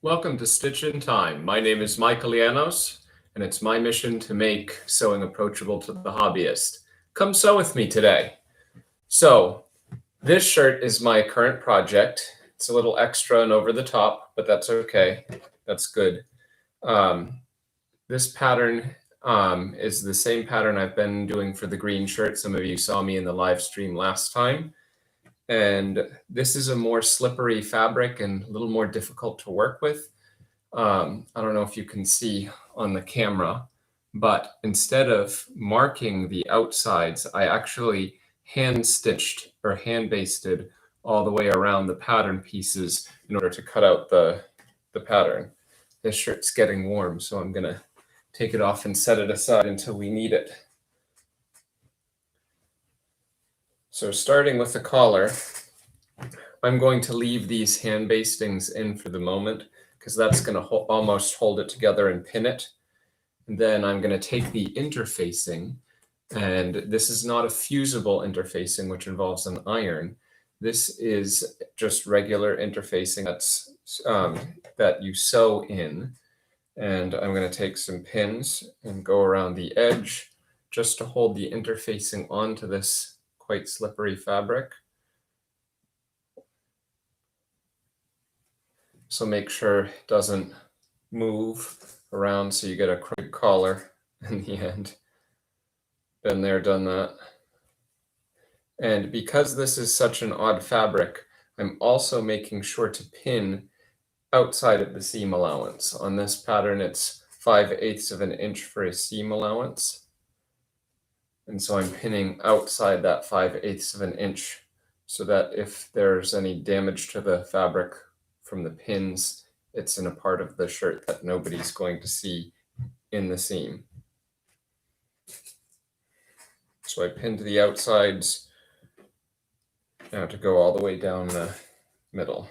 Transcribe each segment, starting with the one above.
Welcome to Stitch in Time. My name is Michael Llanos, and it's my mission to make sewing approachable to the hobbyist. Come sew with me today. So, this shirt is my current project. It's a little extra and over the top, but that's okay. That's good. This pattern is the same pattern I've been doing for the green shirt. Some of you saw me in the live stream last time. And this is a more slippery fabric and a little more difficult to work with. I don't know if you can see on the camera, but instead of marking the outsides, I actually hand stitched or hand basted all the way around the pattern pieces in order to cut out the pattern. This shirt's getting warm, so I'm gonna take it off and set it aside until we need it. So starting with the collar, I'm going to leave these hand bastings in for the moment because that's going to almost hold it together and pin it. And then I'm going to take the interfacing, and this is not a fusible interfacing, which involves an iron. This is just regular interfacing that's that you sew in. And I'm going to take some pins and go around the edge just to hold the interfacing onto this quite slippery fabric. So make sure it doesn't move around so you get a crooked collar in the end. Been there, done that. And because this is such an odd fabric, I'm also making sure to pin outside of the seam allowance. On this pattern, it's 5/8 of an inch for a seam allowance. And so I'm pinning outside that 5/8 of an inch so that if there's any damage to the fabric from the pins, it's in a part of the shirt that nobody's going to see in the seam. So I pinned the outsides now to go all the way down the middle.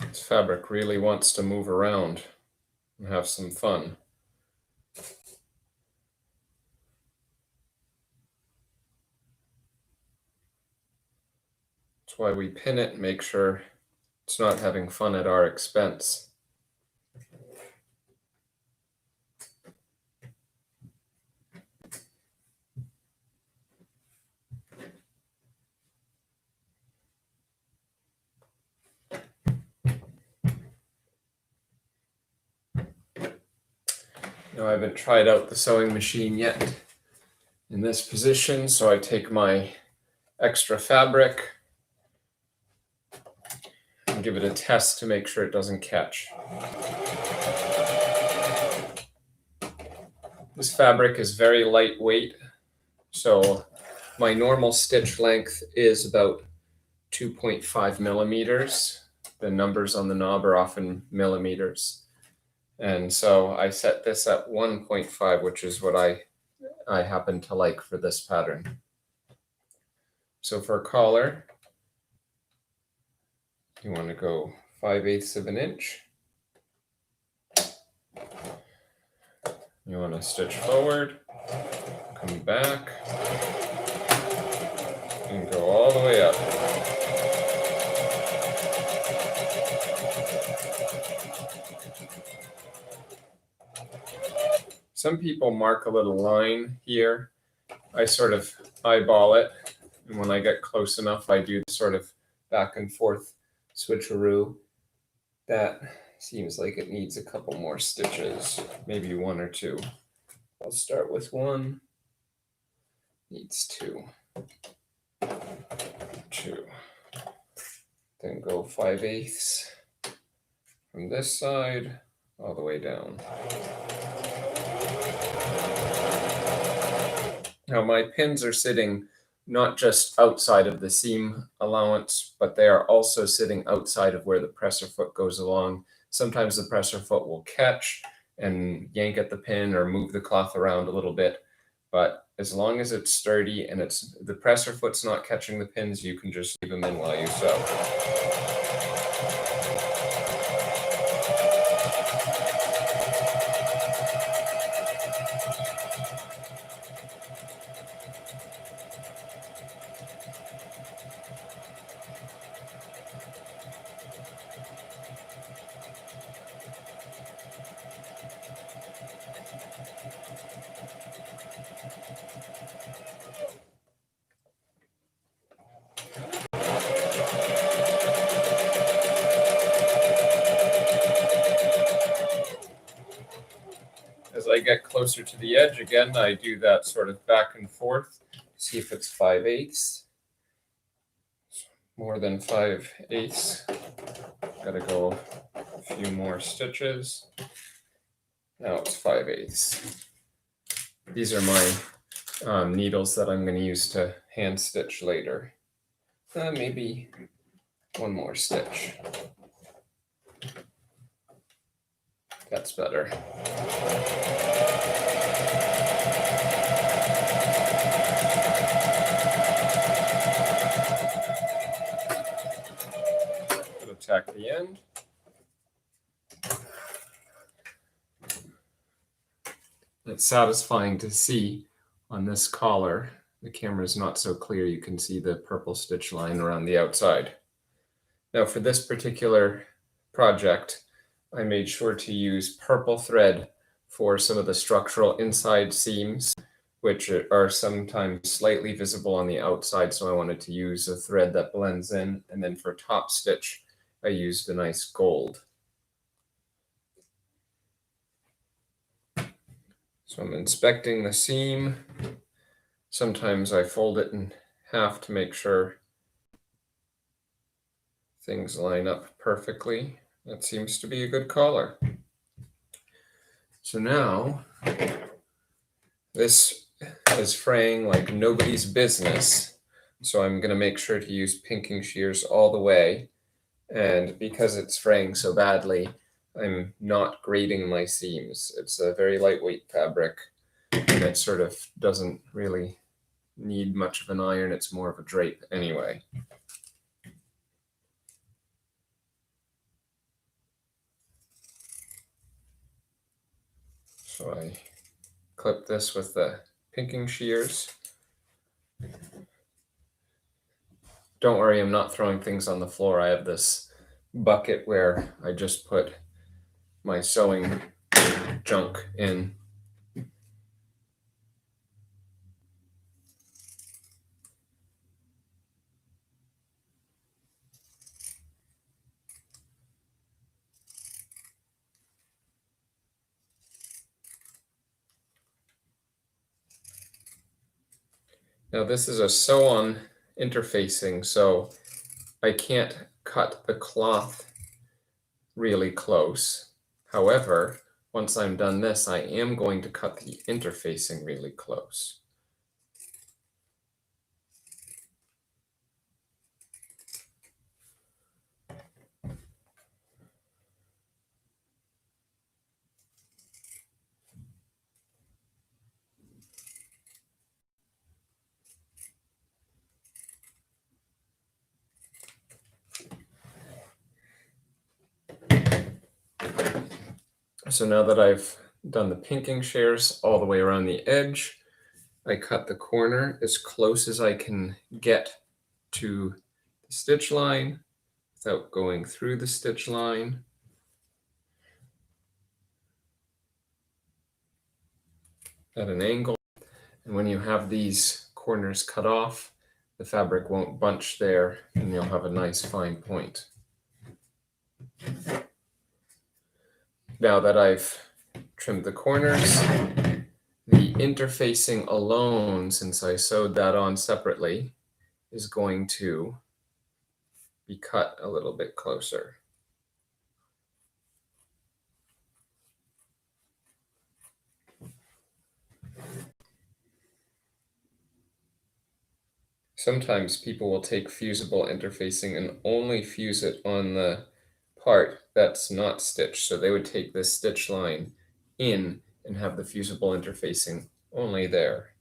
This fabric really wants to move around and have some fun. That's why we pin it and make sure it's not having fun at our expense. Now, I haven't tried out the sewing machine yet in this position, so I take my extra fabric and give it a test to make sure it doesn't catch. This fabric is very lightweight, so my normal stitch length is about 2.5 millimeters. The numbers on the knob are often millimeters. And so I set this at 1.5, which is what I happen to like for this pattern. So for a collar, you want to go 5/8 of an inch. You want to stitch forward, come back, and go all the way up. Some people mark a little line here. I sort of eyeball it, and when I get close enough, I do the sort of back and forth switcheroo. That seems like it needs a couple more stitches, maybe 1 or 2. I'll start with 1. Needs 2. 2. Then go 5/8 from this side all the way down. Now my pins are sitting not just outside of the seam allowance, but they are also sitting outside of where the presser foot goes along. Sometimes the presser foot will catch and yank at the pin or move the cloth around a little bit. But as long as it's sturdy and the presser foot's not catching the pins, you can just leave them in while you sew. closer to the edge. Again, I do that sort of back and forth, see if it's 5/8. More than 5/8. Gotta go a few more stitches. Now it's 5/8. These are my needles that I'm going to use to hand stitch later. Maybe one more stitch. That's better. Tack the end. It's satisfying to see on this collar. The camera is not so clear. You can see the purple stitch line around the outside. Now for this particular project, I made sure to use purple thread for some of the structural inside seams, which are sometimes slightly visible on the outside. So I wanted to use a thread that blends in. And then for top stitch, I used a nice gold. So I'm inspecting the seam. Sometimes I fold it in half to make sure things line up perfectly. That seems to be a good collar. So now this is fraying like nobody's business. So I'm going to make sure to use pinking shears all the way. And because it's fraying so badly, I'm not grading my seams. It's a very lightweight fabric, and it sort of doesn't really need much of an iron. It's more of a drape anyway. So I clip this with the pinking shears. Don't worry, I'm not throwing things on the floor. I have this bucket where I just put my sewing junk in. Now this is a sew-on interfacing, so I can't cut the cloth really close. However, once I'm done this, I am going to cut the interfacing really close. So now that I've done the pinking shears all the way around the edge, I cut the corner as close as I can get to the stitch line without going through the stitch line. At an angle. And when you have these corners cut off, the fabric won't bunch there and you'll have a nice fine point. Now that I've trimmed the corners, the interfacing alone, since I sewed that on separately, is going to be cut a little bit closer. Sometimes people will take fusible interfacing and only fuse it on the part that's not stitched. So they would take this stitch line in and have the fusible interfacing only there.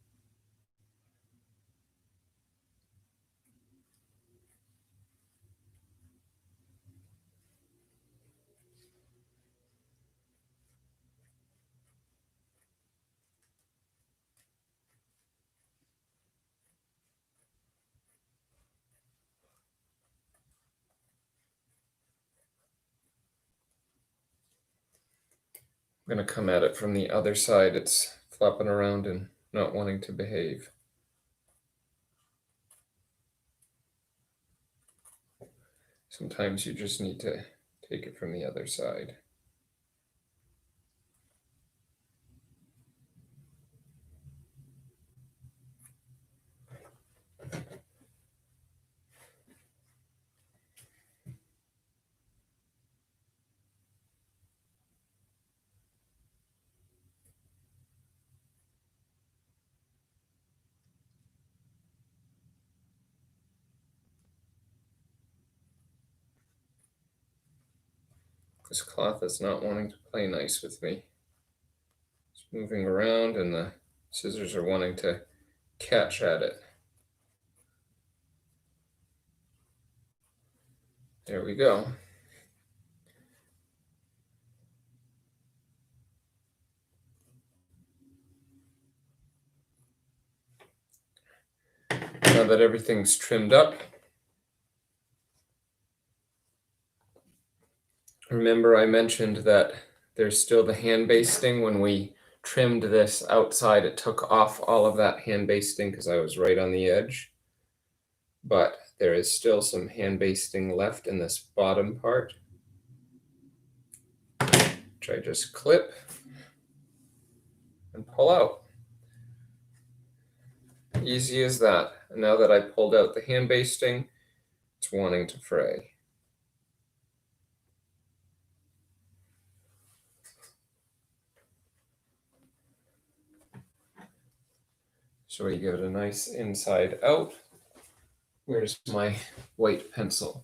I'm going to come at it from the other side. It's flopping around and not wanting to behave. Sometimes you just need to take it from the other side. This cloth is not wanting to play nice with me. It's moving around and the scissors are wanting to catch at it. There we go. Now that everything's trimmed up, remember I mentioned that there's still the hand basting. When we trimmed this outside, it took off all of that hand basting because I was right on the edge. But there is still some hand basting left in this bottom part, which I just clip and pull out. Easy as that. And now that I pulled out the hand basting, it's wanting to fray. So we give it a nice inside out. Where's my white pencil?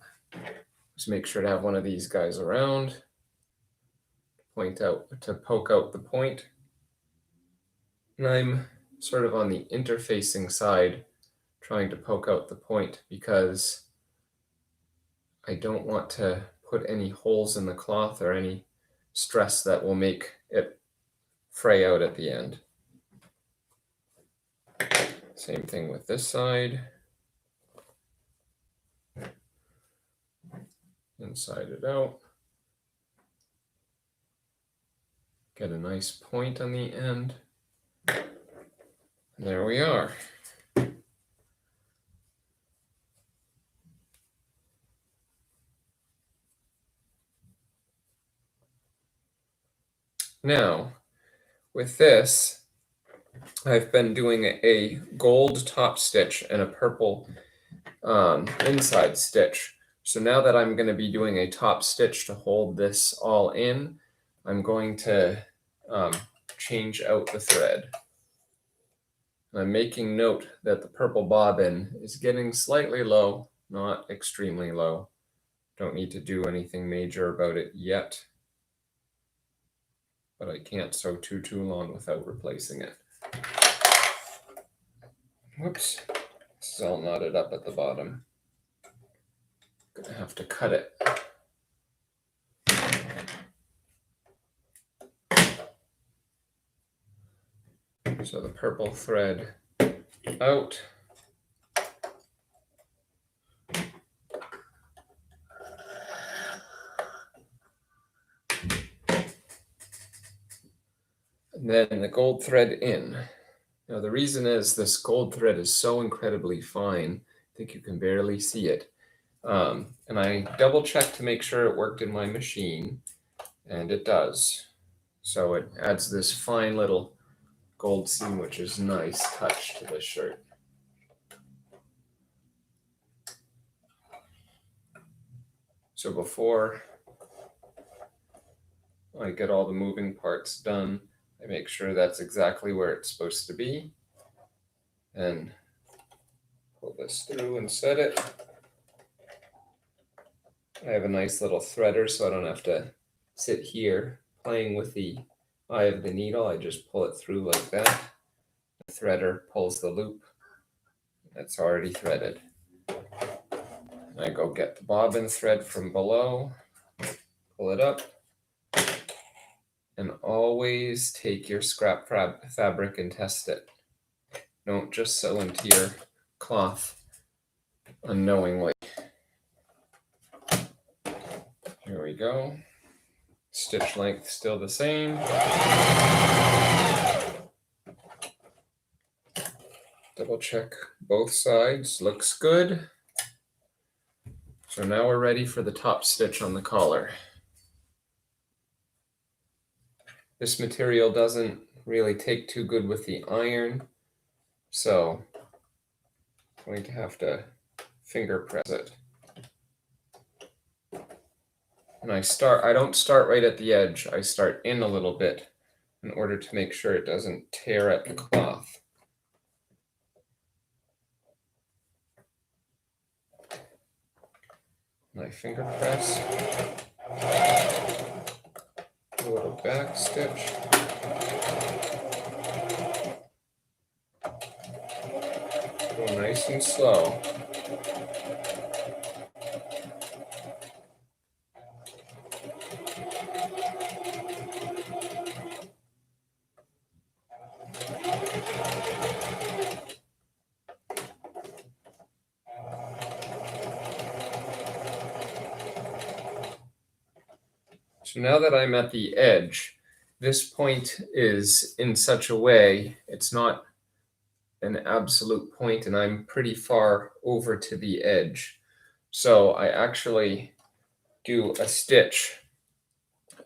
Just make sure to have one of these guys around. Point out to poke out the point. And I'm sort of on the interfacing side trying to poke out the point because I don't want to put any holes in the cloth or any stress that will make it fray out at the end. Same thing with this side. Inside it out. Get a nice point on the end. And there we are. Now, with this, I've been doing a gold top stitch and a purple inside stitch. So now that I'm going to be doing a top stitch to hold this all in, I'm going to change out the thread. I'm making note that the purple bobbin is getting slightly low, not extremely low. Don't need to do anything major about it yet, but I can't sew too long without replacing it. Whoops, this is all knotted up at the bottom. Gonna have to cut it. So the purple thread out. And then the gold thread in. Now the reason is this gold thread is so incredibly fine, I think you can barely see it. And I double checked to make sure it worked in my machine, and it does. So it adds this fine little gold seam, which is nice touch to this shirt. So before I get all the moving parts done, I make sure that's exactly where it's supposed to be, and pull this through and set it. I have a nice little threader, so I don't have to sit here playing with the eye of the needle. I just pull it through like that. The threader pulls the loop. That's already threaded. And I go get the bobbin thread from below, pull it up, and always take your scrap fabric and test it. Don't just sew into your cloth unknowingly. Here we go. Stitch length still the same. Double check both sides, looks good. So now we're ready for the top stitch on the collar. This material doesn't really take too good with the iron, so I'm going to have to finger press it. And I don't start right at the edge, I start in a little bit in order to make sure it doesn't tear at the cloth. And I finger press. back stitch. Go nice and slow. So now that I'm at the edge, this point is in such a way, it's not an absolute point, and I'm pretty far over to the edge. So I actually do a stitch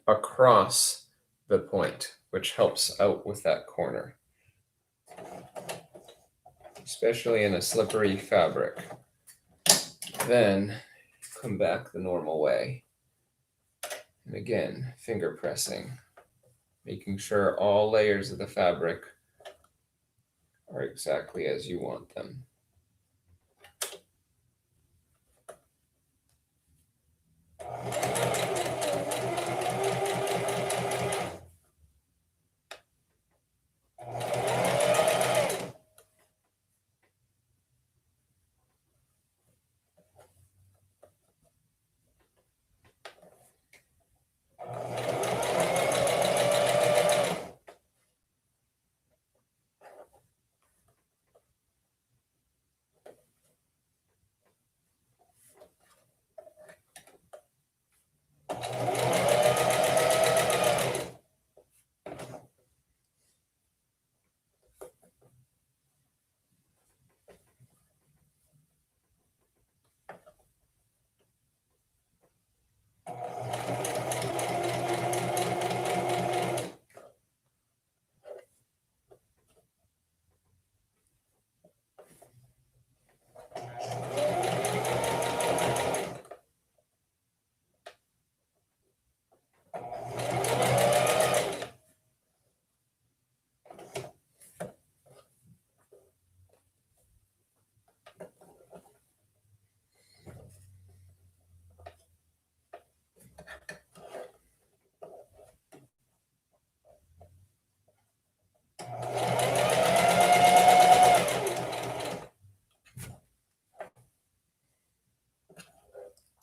across the point, which helps out with that corner, especially in a slippery fabric. Then come back the normal way. And again, finger pressing, making sure all layers of the fabric are exactly as you want them.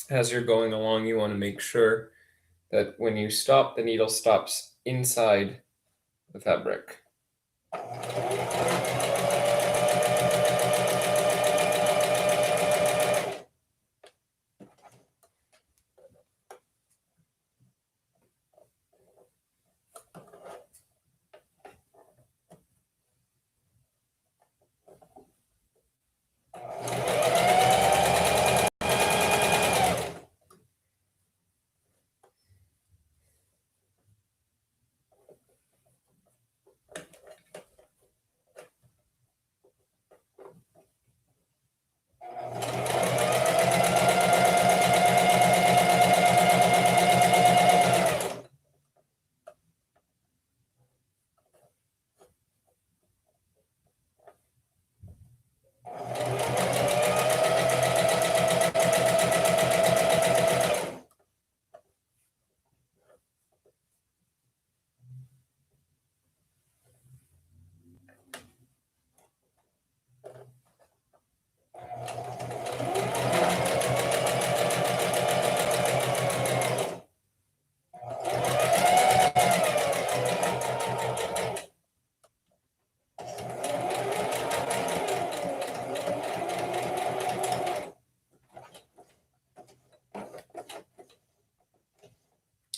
As you're going along, you want to make sure that when you stop, the needle stops inside the fabric.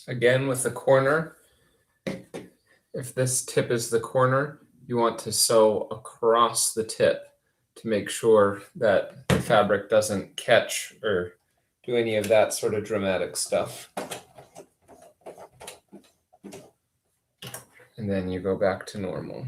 Again, with the corner, if this tip is the corner, you want to sew across the tip to make sure that the fabric doesn't catch or do any of that sort of dramatic stuff. And then you go back to normal.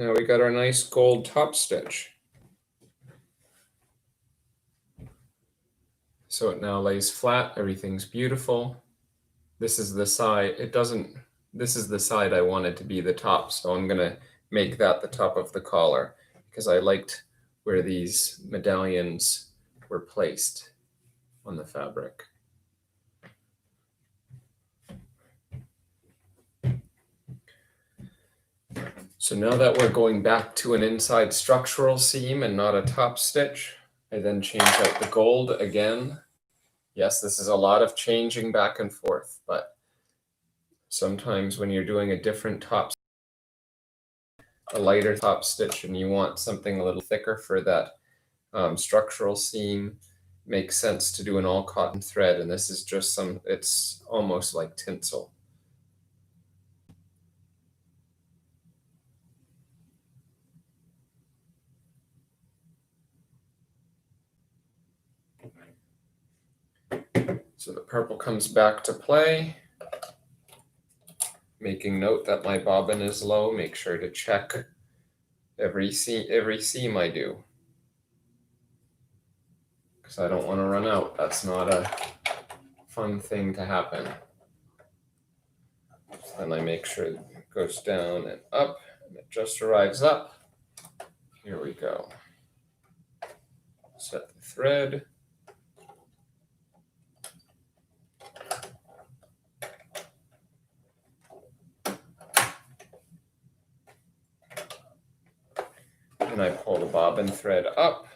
Now we got our nice gold top stitch. So it now lays flat, everything's beautiful. This is the side, this is the side I wanted to be the top, so I'm gonna make that the top of the collar because I liked where these medallions were placed on the fabric. So now that we're going back to an inside structural seam and not a top stitch, I then change out the gold again. Yes, this is a lot of changing back and forth, but sometimes when you're doing a different top, a lighter top stitch, and you want something a little thicker for that structural seam, makes sense to do an all cotton thread. And this is just it's almost like tinsel. So the purple comes back to play. Making note that my bobbin is low, make sure to check every seam I do, because I don't want to run out. That's not a fun thing to happen. Then I make sure it goes down and up, and it just arrives up. Here we go. Set the thread. And I pull the bobbin thread up.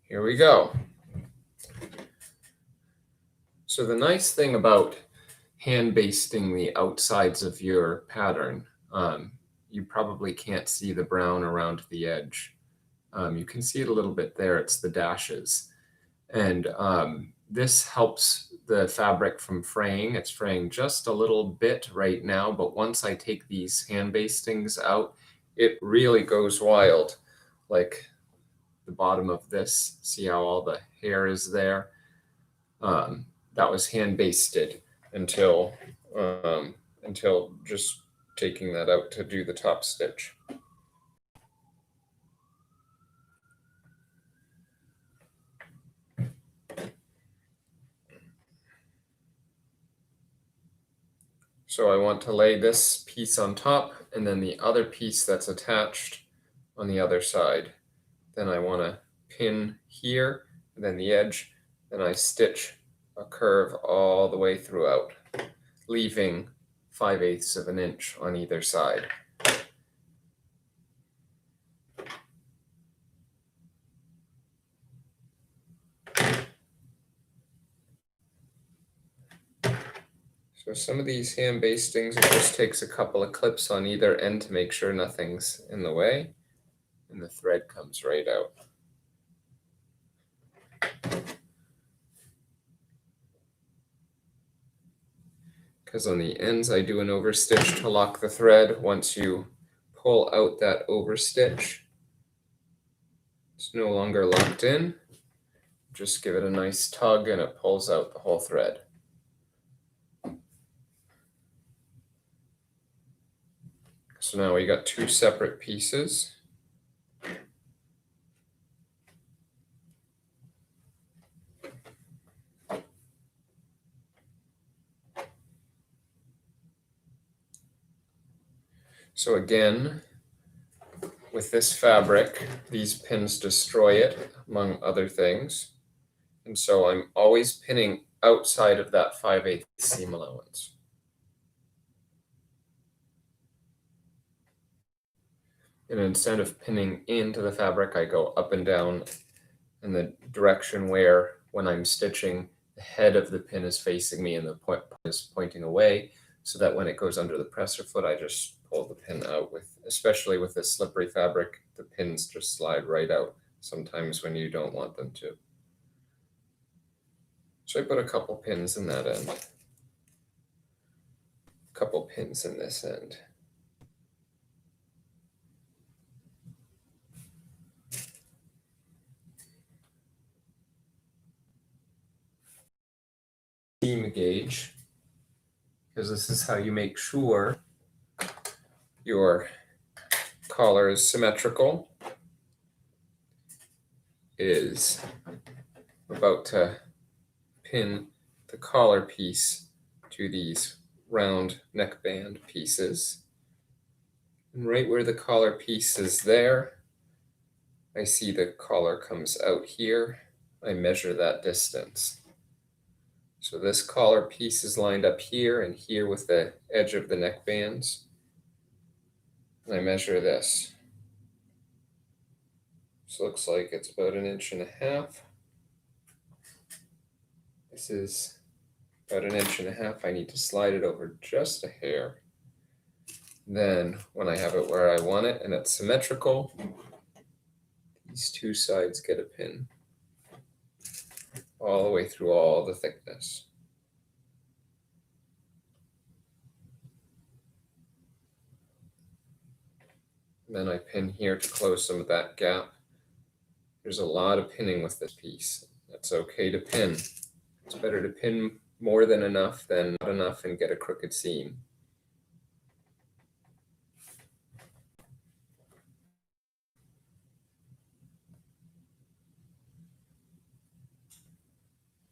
Here we go. So the nice thing about hand basting the outsides of your pattern, you probably can't see the brown around the edge. You can see it a little bit there, it's the dashes. And this helps the fabric from fraying. It's fraying just a little bit right now, but once I take these hand bastings out, it really goes wild. Like the bottom of this, see how all the hair is there? That was hand basted until just taking that out to do the top stitch. So I want to lay this piece on top and then the other piece that's attached on the other side. Then I want to pin here, and then the edge, then I stitch a curve all the way throughout, leaving 5/8 of an inch on either side. So some of these hand bastings, it just takes a couple of clips on either end to make sure nothing's in the way, and the thread comes right out. Because on the ends I do an overstitch to lock the thread. Once you pull out that overstitch, it's no longer locked in. Just give it a nice tug and it pulls out the whole thread. So now we got two separate pieces. So again, with this fabric, these pins destroy it, among other things. And so I'm always pinning outside of that 5/8 seam allowance. And instead of pinning into the fabric, I go up and down in the direction where, when I'm stitching, the head of the pin is facing me and the point is pointing away, so that when it goes under the presser foot, I just pull the pin out. Especially with this slippery fabric, the pins just slide right out sometimes when you don't want them to. So I put a couple pins in that end, a couple pins in this end. seam gauge, because this is how you make sure your collar is symmetrical, is about to pin the collar piece to these round neckband pieces. And right where the collar piece is there, I see the collar comes out here. I measure that distance. So this collar piece is lined up here and here with the edge of the neckbands. And I measure this. This looks like it's about 1.5 inches. This is about 1.5 inches. I need to slide it over just a hair. Then when I have it where I want it and it's symmetrical, these two sides get a pin all the way through all the thickness. And then I pin here to close some of that gap. There's a lot of pinning with this piece. That's okay to pin. It's better to pin more than enough than not enough and get a crooked seam.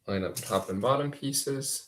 Line up top and bottom pieces.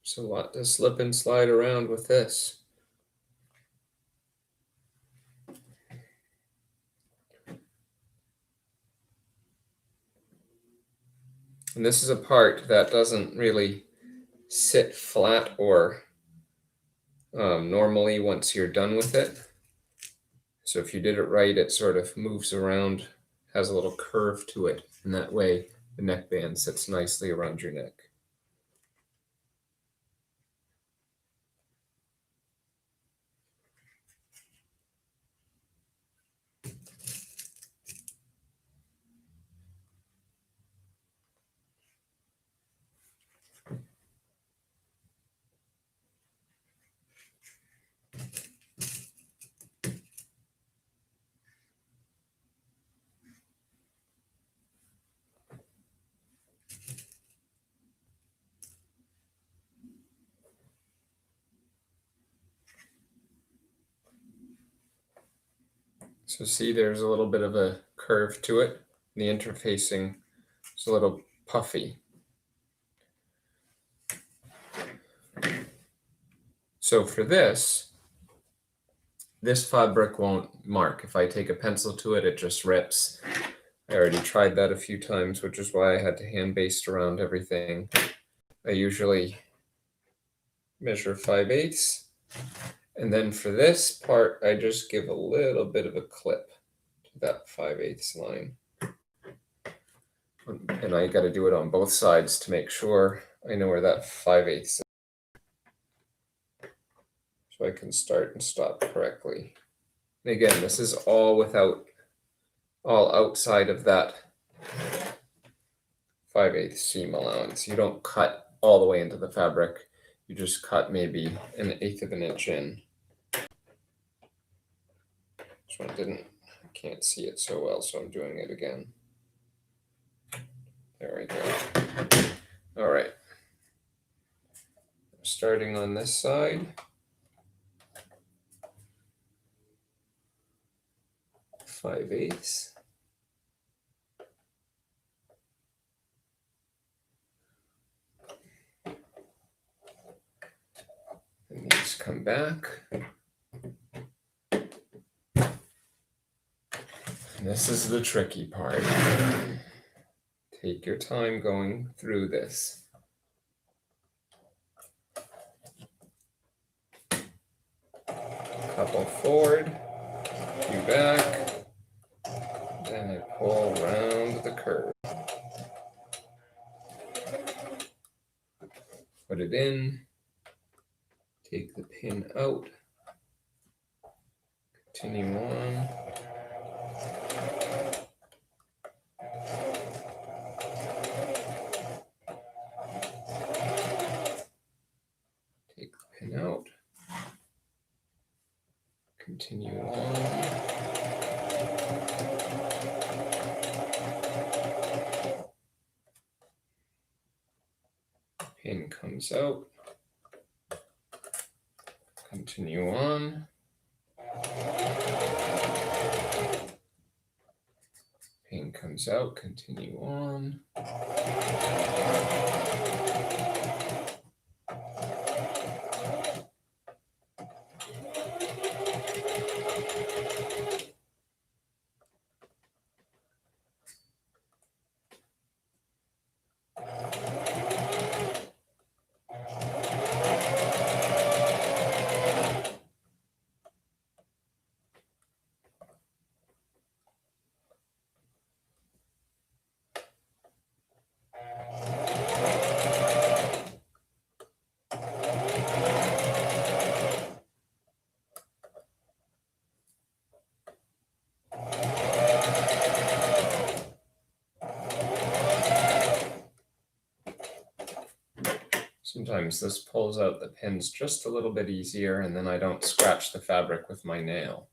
So a lot to slip and slide around with this. And this is a part that doesn't really sit flat or normally once you're done with it. So if you did it right, it sort of moves around, has a little curve to it, and that way the neckband sits nicely around your neck. So see, there's a little bit of a curve to it. The interfacing is a little puffy. So for this fabric won't mark. If I take a pencil to it, it just rips. I already tried that a few times, which is why I had to hand baste around everything. I usually measure 5/8. And then for this part, I just give a little bit of a clip to that 5/8 line. And I got to do it on both sides to make sure I know where that 5/8 is. So I can start and stop correctly. And again, this is all outside of that 5/8 seam allowance. You don't cut all the way into the fabric. You just cut maybe 1/8 of an inch in. This one I can't see it so well, so I'm doing it again. There we go. All right. Starting on this side. 5/8. And these come back. And this is the tricky part. Take your time going through this. Couple forward, few back. Then I pull around the curve. Put it in. Take the pin out. Continue on. Take the pin out. Continue on. Pin comes out. Continue on. Pin comes out. Continue on. Sometimes this pulls out the pins just a little bit easier, and then I don't scratch the fabric with my nail.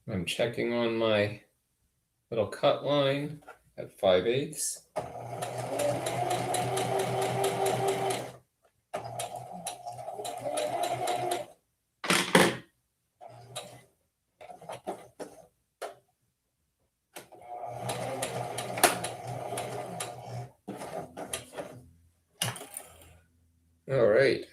I'm checking on my little cut line at 5/8. All right.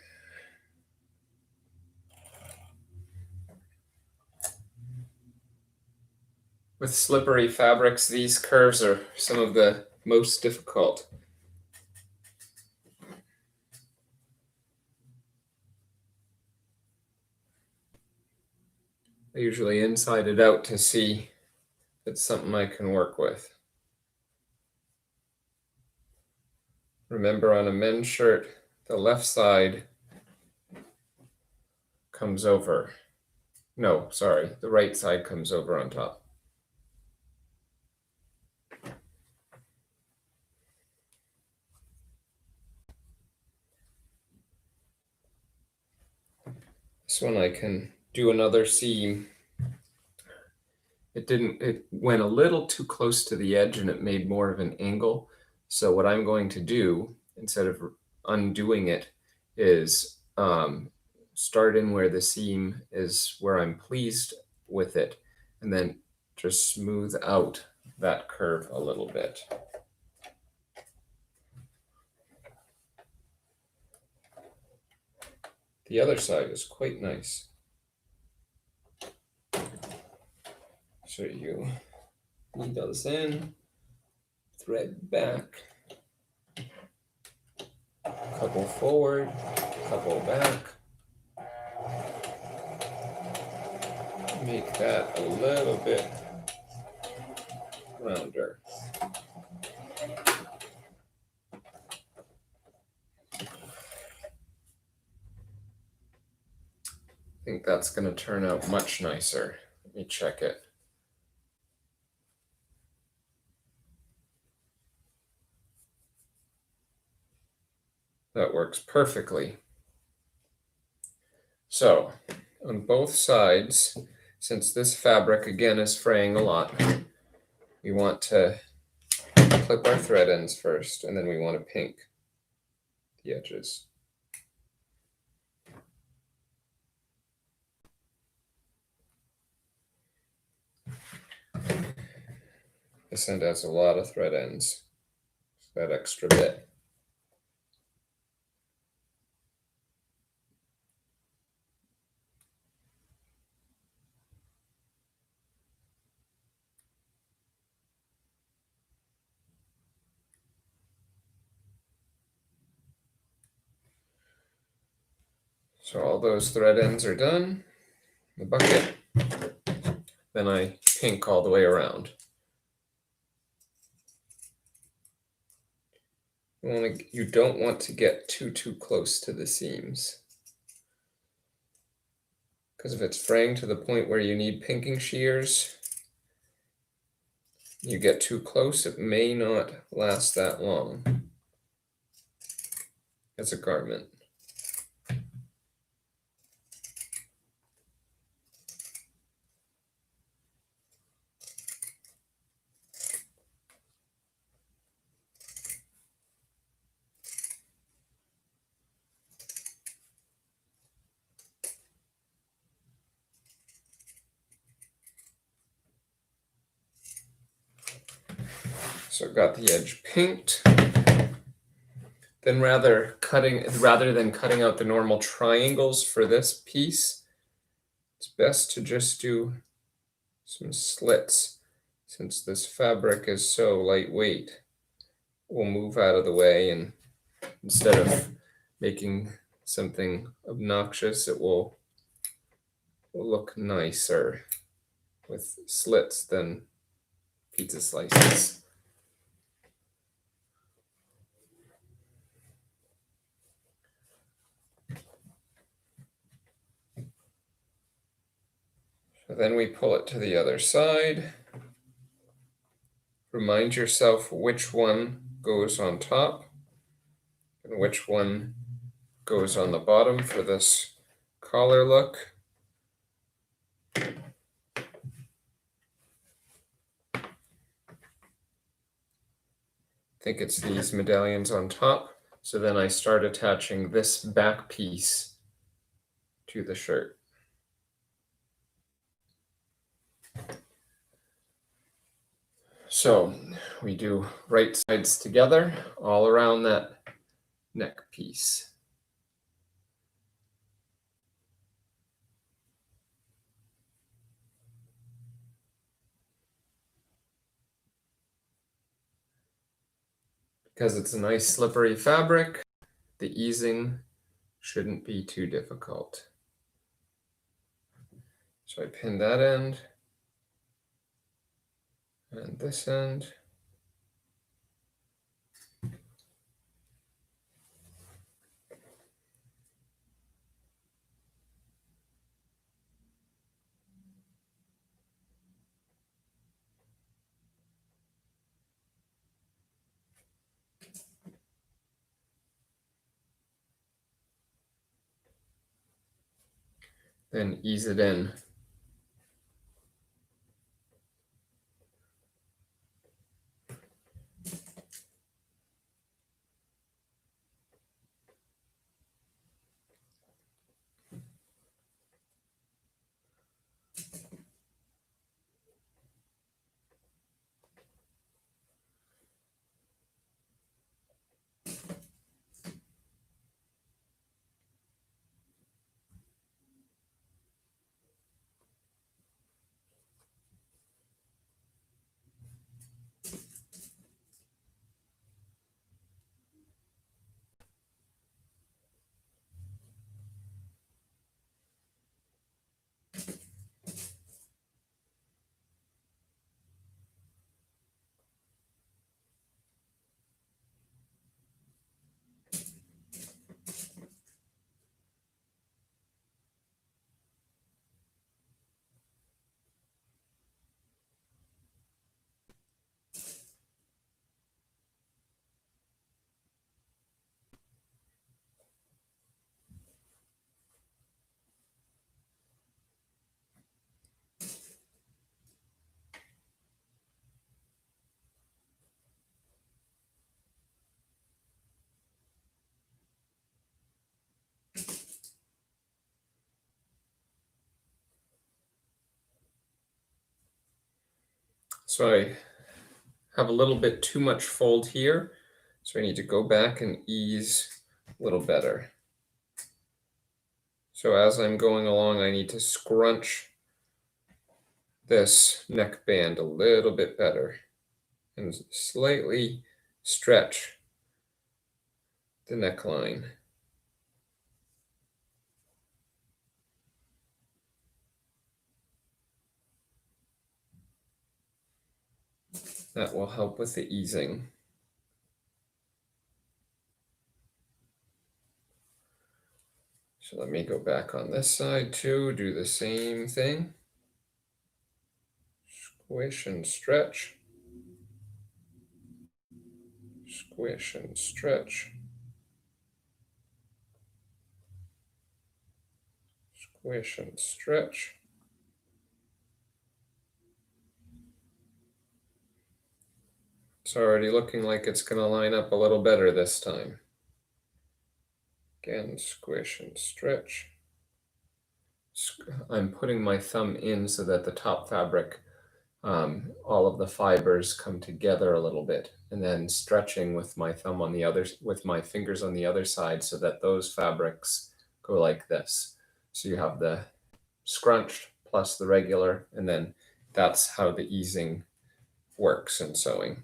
With slippery fabrics, these curves are some of the most difficult. I usually inside it out to see if it's something I can work with. Remember, on a men's shirt, the left side comes over. No, sorry, the right side comes over on top. This one I can do another seam. It went a little too close to the edge and it made more of an angle. So what I'm going to do, instead of undoing it, is start in where the seam is, where I'm pleased with it, and then just smooth out that curve a little bit. The other side is quite nice. So you needles in, thread back, couple forward, couple back, make that a little bit rounder. I think that's going to turn out much nicer. Let me check it. That works perfectly. So on both sides, since this fabric again is fraying a lot, we want to clip our thread ends first, and then we want to pink the edges. This end has a lot of thread ends, that extra bit. So all those thread ends are done. The bucket. Then I pink all the way around. You don't want to get too close to the seams. Because if it's fraying to the point where you need pinking shears, you get too close, it may not last that long as a garment. So I've got the edge pinked. Then rather than cutting out the normal triangles for this piece, it's best to just do some slits. Since this fabric is so lightweight, we'll move out of the way, and instead of making something obnoxious, it will look nicer with slits than pizza slices. So then we pull it to the other side. Remind yourself which one goes on top and which one goes on the bottom for this collar look. I think it's these medallions on top. So then I start attaching this back piece to the shirt. So we do right sides together all around that neck piece. Because it's a nice slippery fabric, the easing shouldn't be too difficult. So I pin that end and this end. Then ease it in. So I have a little bit too much fold here, so I need to go back and ease a little better. So as I'm going along, I need to scrunch this neckband a little bit better and slightly stretch the neckline. That will help with the easing. So let me go back on this side too, do the same thing. Squish and stretch. Squish and stretch. Squish and stretch. It's already looking like it's going to line up a little better this time. Again, squish and stretch. I'm putting my thumb in so that the top fabric, all of the fibers come together a little bit, and then stretching with my thumb on the other, with my fingers on the other side, so that those fabrics go like this. So you have the scrunched plus the regular, and then that's how the easing works in sewing.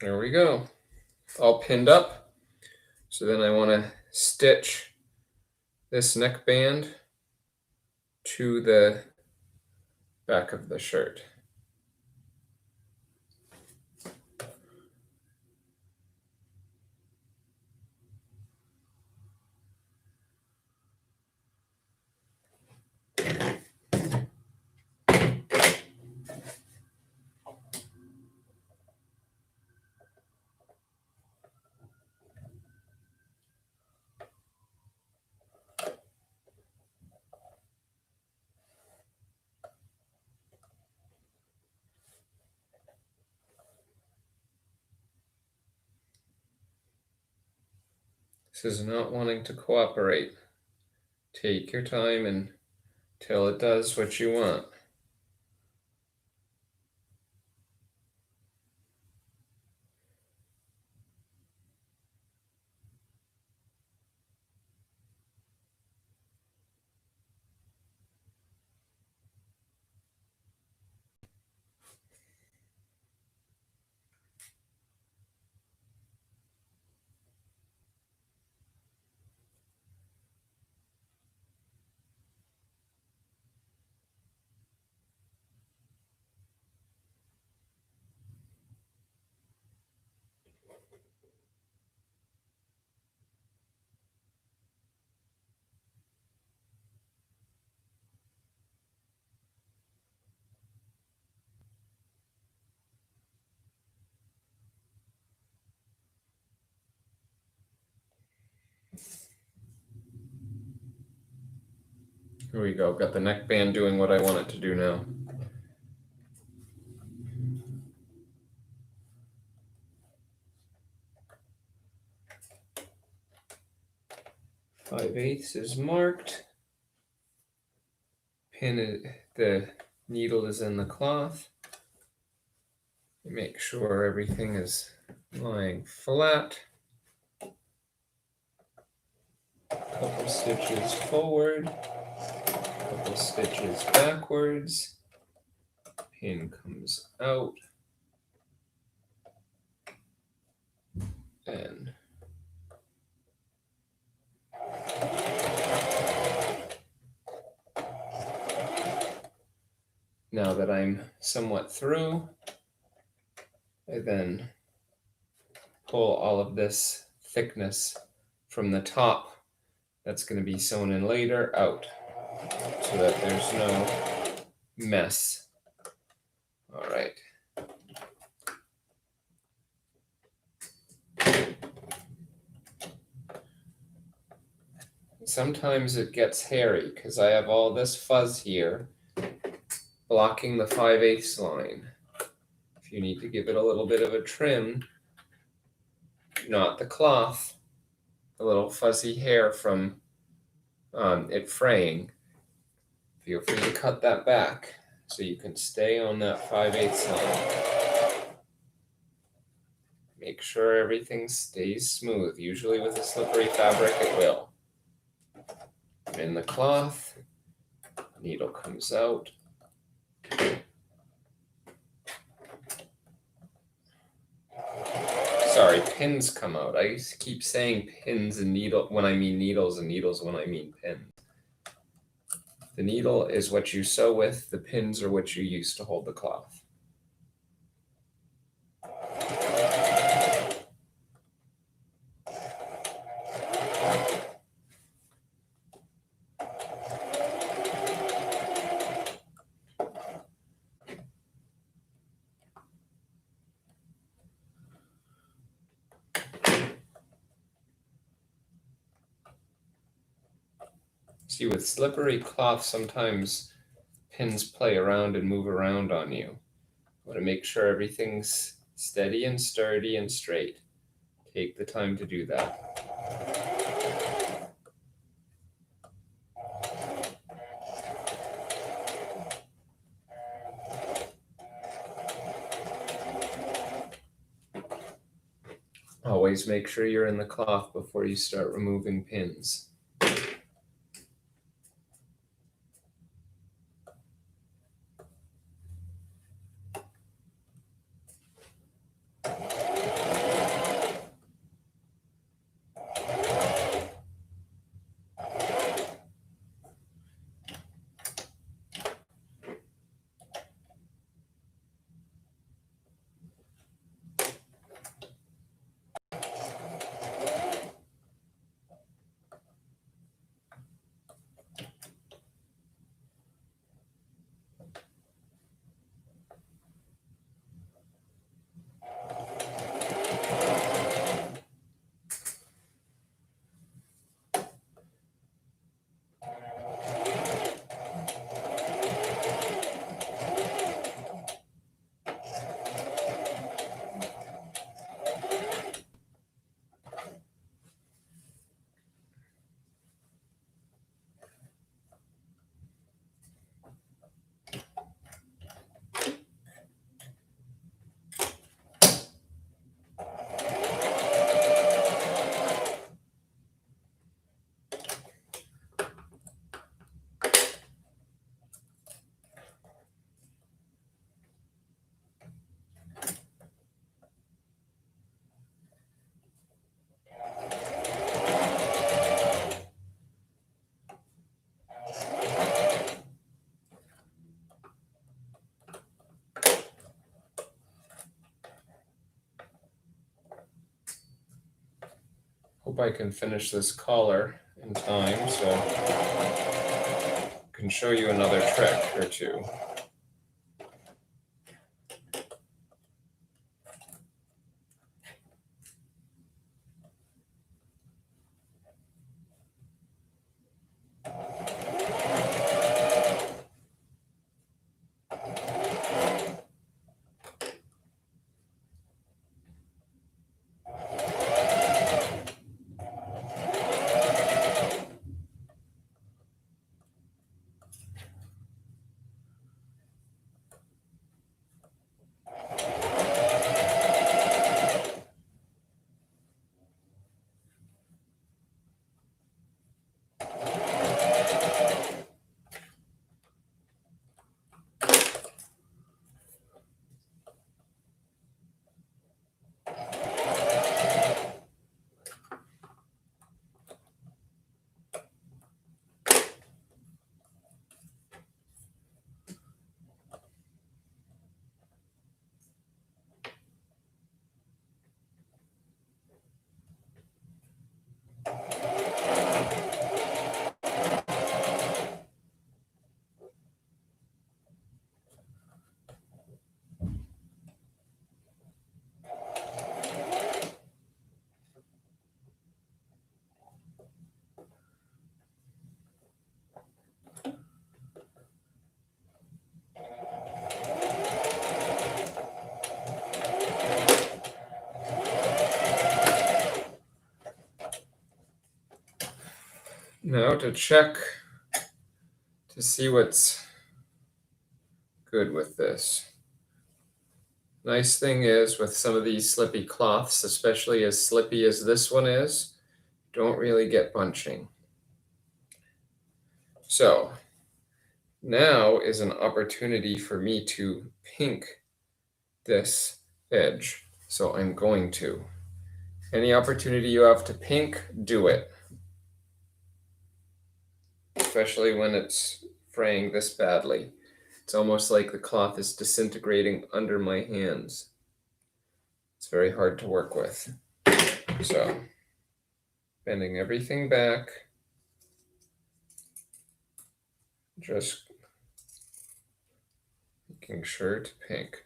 There we go, all pinned up. So then I want to stitch this neckband to the back of the shirt. This is not wanting to cooperate. Take your time until it does what you want. Here we go, got the neckband doing what I want it to do now. Five-eighths is marked. Pin it, the needle is in the cloth. Make sure everything is lying flat. Couple stitches forward, couple stitches backwards. Pin comes out. And now that I'm somewhat through, I then pull all of this thickness from the top that's going to be sewn in later out so that there's no mess. All right. Sometimes it gets hairy because I have all this fuzz here blocking the 5/8 line. If you need to give it a little bit of a trim, not the cloth, a little fuzzy hair from it fraying, feel free to cut that back so you can stay on that 5/8 line. Make sure everything stays smooth. Usually with a slippery fabric it will. In the cloth, needle comes out. Sorry, pins come out. I keep saying pins and needle when I mean needles and needles when I mean pins. The needle is what you sew with, the pins are what you use to hold the cloth. See, with slippery cloth, sometimes pins play around and move around on you. You want to make sure everything's steady and sturdy and straight. Take the time to do that. Always make sure you're in the cloth before you start removing pins. Hope I can finish this collar in time so I can show you another trick or two. Now to check to see what's good with this. Nice thing is with some of these slippy cloths, especially as slippy as this one is, don't really get bunching. So now is an opportunity for me to pink this edge. So I'm going to. Any opportunity you have to pink, do it. Especially when it's fraying this badly. It's almost like the cloth is disintegrating under my hands. It's very hard to work with. So, bending everything back. Just making sure to pink.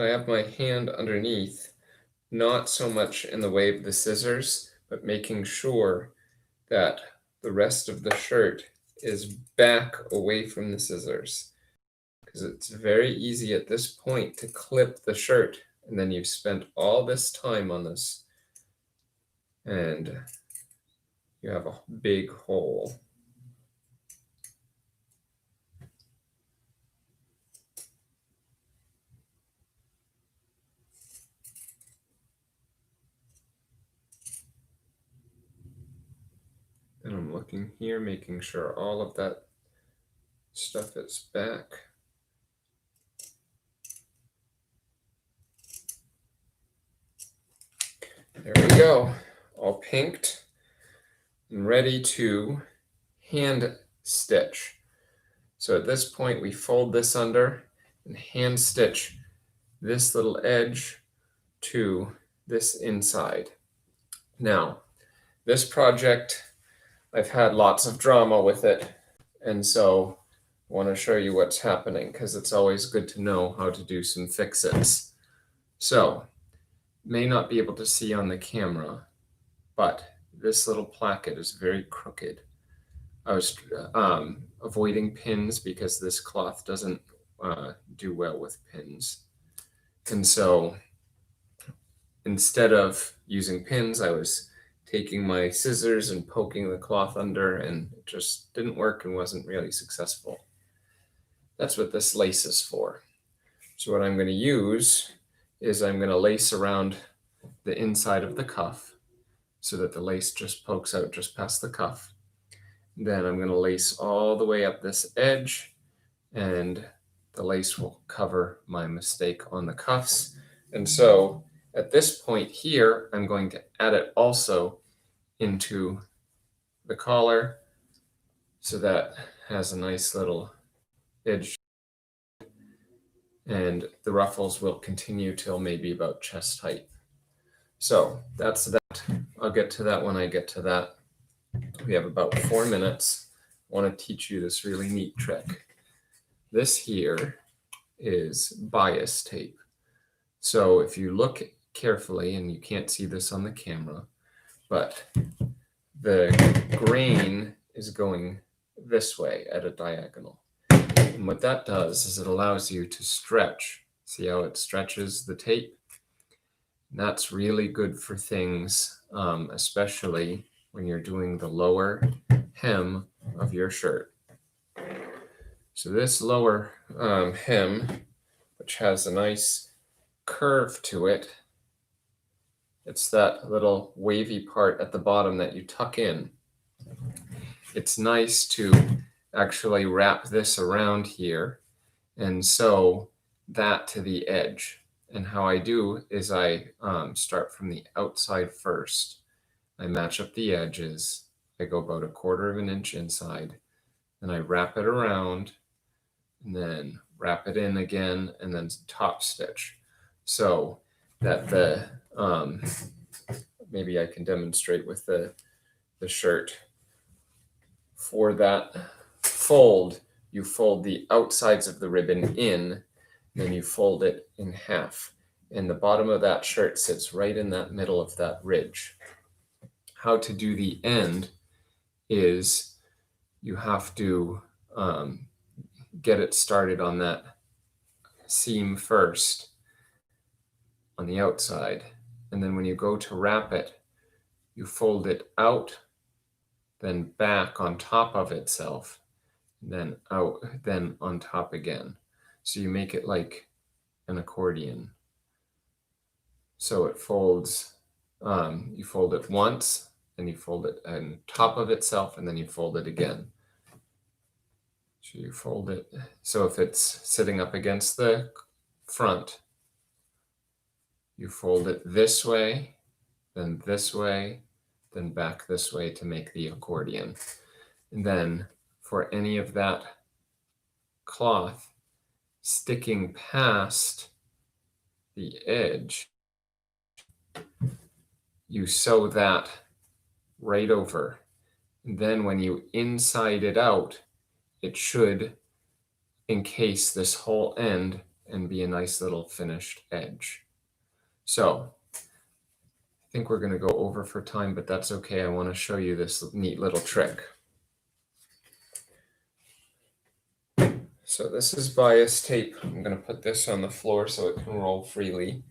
I have my hand underneath, not so much in the way of the scissors, but making sure that the rest of the shirt is back away from the scissors. Because it's very easy at this point to clip the shirt, and then you've spent all this time on this, and you have a big hole. And I'm looking here, making sure all of that stuff is back. There we go, all pinked and ready to hand stitch. So at this point, we fold this under and hand stitch this little edge to this inside. Now, this project, I've had lots of drama with it, and so I want to show you what's happening because it's always good to know how to do some fix-its. So, may not be able to see on the camera, but this little placket is very crooked. I was avoiding pins because this cloth doesn't do well with pins. And so instead of using pins, I was taking my scissors and poking the cloth under, and it just didn't work and wasn't really successful. That's what this lace is for. So what I'm going to use is I'm going to lace around the inside of the cuff so that the lace just pokes out just past the cuff. Then I'm going to lace all the way up this edge, and the lace will cover my mistake on the cuffs. And so at this point here, I'm going to add it also into the collar so that has a nice little edge, and the ruffles will continue till maybe about chest height. So that's that. I'll get to that when I get to that. We have about 4 minutes. I want to teach you this really neat trick. This here is bias tape. So if you look carefully, and you can't see this on the camera, but the grain is going this way at a diagonal. And what that does is it allows you to stretch. See how it stretches the tape? And that's really good for things, especially when you're doing the lower hem of your shirt. So this lower hem, which has a nice curve to it, it's that little wavy part at the bottom that you tuck in. It's nice to actually wrap this around here and sew that to the edge. And how I do is I start from the outside first. I match up the edges. I go about 1/4 of an inch inside. Then I wrap it around, and then wrap it in again, and then top stitch. So that the, maybe I can demonstrate with the shirt. For that fold, you fold the outsides of the ribbon in, then you fold it in half. And the bottom of that shirt sits right in that middle of that ridge. How to do the end is you have to get it started on that seam first on the outside. And then when you go to wrap it, you fold it out, then back on top of itself, then out, then on top again. So you make it like an accordion. So it folds, you fold it once, then you fold it on top of itself, and then you fold it again. So you fold it. So if it's sitting up against the front, you fold it this way, then back this way to make the accordion. And then for any of that cloth sticking past the edge, you sew that right over. And then when you inside it out, it should encase this whole end and be a nice little finished edge. So I think we're going to go over for time, but that's okay. I want to show you this neat little trick. So this is bias tape. I'm going to put this on the floor so it can roll freely.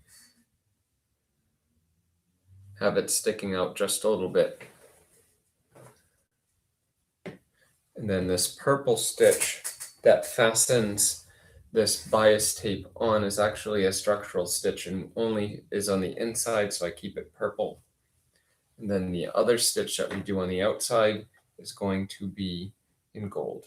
Have it sticking out just a little bit. And then this purple stitch that fastens this bias tape on is actually a structural stitch and only is on the inside, so I keep it purple. And then the other stitch that we do on the outside is going to be in gold.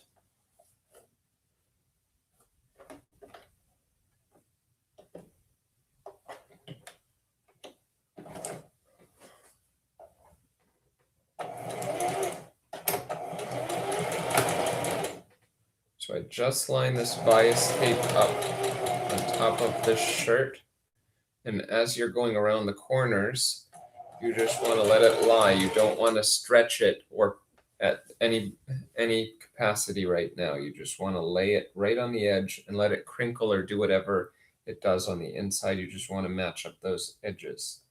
So I just line this bias tape up on top of this shirt. And as you're going around the corners, you just want to let it lie. You don't want to stretch it or at any capacity right now. You just want to lay it right on the edge and let it crinkle or do whatever it does on the inside. You just want to match up those edges.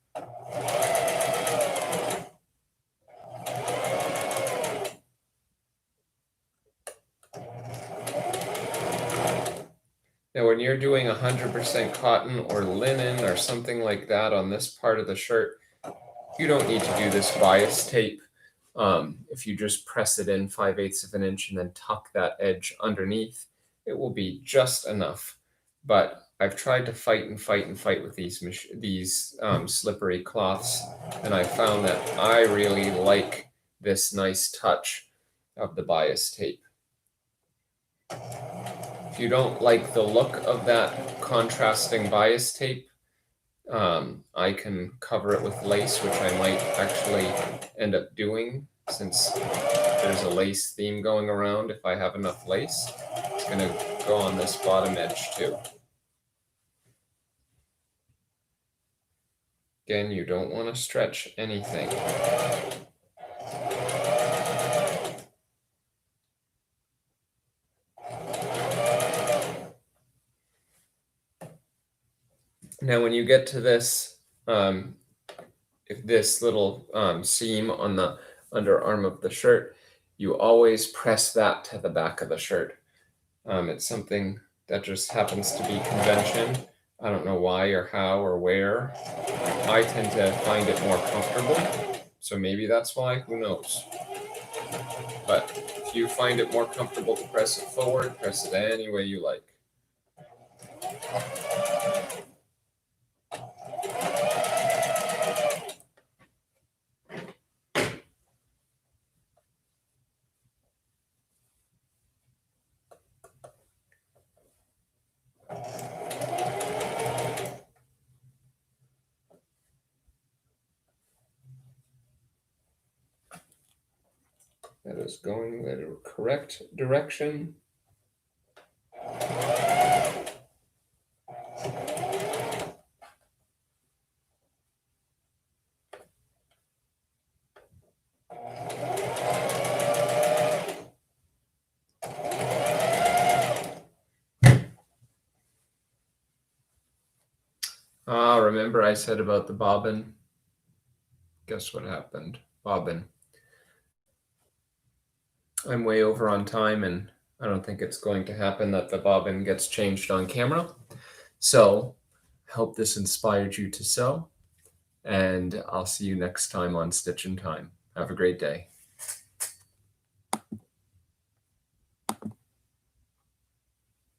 Now, when you're doing 100% cotton or linen or something like that on this part of the shirt, you don't need to do this bias tape. If you just press it in 5/8 of an inch and then tuck that edge underneath, it will be just enough. But I've tried to fight with these slippery cloths, and I found that I really like this nice touch of the bias tape. If you don't like the look of that contrasting bias tape, I can cover it with lace, which I might actually end up doing since there's a lace theme going around. If I have enough lace, it's going to go on this bottom edge too. Again, you don't want to stretch anything. Now, when you get to this, if this little seam on the underarm of the shirt, you always press that to the back of the shirt. It's something that just happens to be convention. I don't know why or how or where. I tend to find it more comfortable, so maybe that's why, who knows. But if you find it more comfortable to press it forward, press it any way you like. That is going the correct direction. Remember I said about the bobbin? Guess what happened? Bobbin. I'm way over on time, and I don't think it's going to happen that the bobbin gets changed on camera. So I hope this inspired you to sew, and I'll see you next time on Stitch in Time. Have a great day.